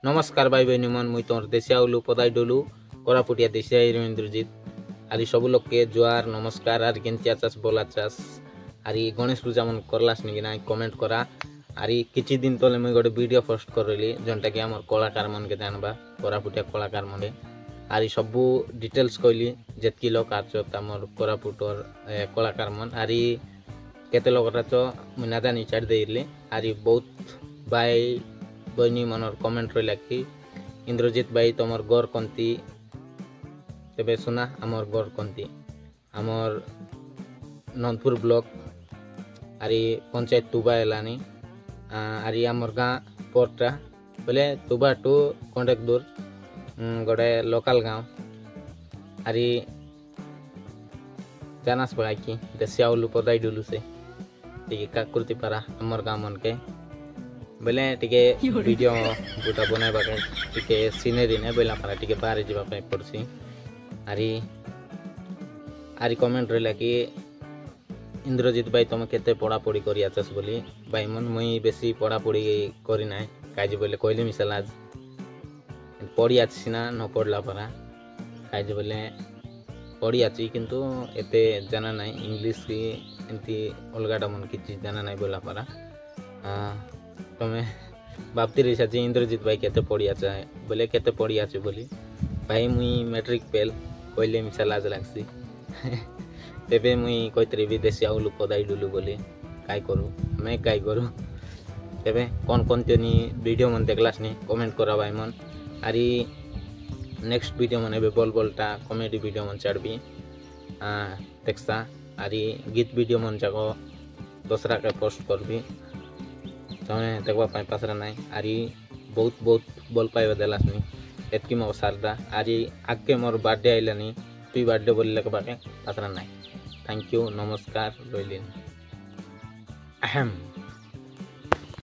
नमस्कार भाई बहनी मन मुई तोर देशिया उलू पदाई डोलू कोरापुटिया देशिया इंद्रजीत आरी सब लोग के जुआर नमस्कार आर केंतिया चास बोला चास आरी गणेश पूजा मन करलास नि ना कमेंट करा आरी किछि दिन तले मुई गोटे वीडियो पोस्ट करली जोंटा कि हमर कलाकार मन के जानबा कोरापुटिया कलाकार मन आरी सब डिटेल्स कहली जेतकी लोग आछत हमर कोरापुटर कलाकार मन आरी केते लोग राचो मुई ना जानी छाड़ देइली आरी बहुत भाई बहनी मनर कमेंट रहा कि इंद्रजीत भाई तुमर गौर कंती तेबे सुना आमर गौर कंती आमर नंदपुर ब्लॉक आरी पंचायत तुबा एलानी आरी आमर गाँ पोर्टा बोले तुबा टू कॉन्टेक्ट दूर गोटे लोकल गाँव आरी जानास पड़ा कि देशिया उलू पदाई डुलू से ठीक काकुर्ती पारा आमर गाँव मन के बोले टिके वीडियो गोटा बनाइबा टिके सीनेरी ने बोला पारा टिके बाहर जावा पड़सी आरी आरी कमेंट रहा कि इंद्रजीत भाई तुम केते पढ़ापढ़ी करी आछस बोली भाई मन मुई बेसी पढ़ापढ़ी करी ना काज बोले कहले मिसल आज पढ़ी आछि ना न पढ़ला पारा काज बोले पढ़ी आछि किंतु एते जाना ना इंग्लिश की एंती अलगाटा मन किछि जाना ना बोला पारा तुम्हें भाबती रही इंद्रजीत भाई केते पढ़ी आछे बोले केते पढ़ी आछे बोली भाई मुई मैट्रिक फेल कहले मिसा लाज लागसी तेबे मुई कहतरी विदेशी आउलू पदाई डुलू बोली काय करू मैं काय करू तेबे कौन कौन तेनी वीडियो मन देखलास नि कमेंट करा भाई मन आरी नेक्स्ट वीडियो मन एबे बोल बोलटा कॉमेडी वीडियो मन छाड़बी देखसा आरी गीत वीडियो मन जाको दूसरा के पोस्ट करबी तमें देखा पासरा ना आरी बहुत बहुत भल पाइबा देलास नि एतकी मो सारदा आरी आगे मोर बर्थडे आइलानी तुई बर्थडे बोली लेके पासरा ना थैंक यू नमस्कार रोइलिन।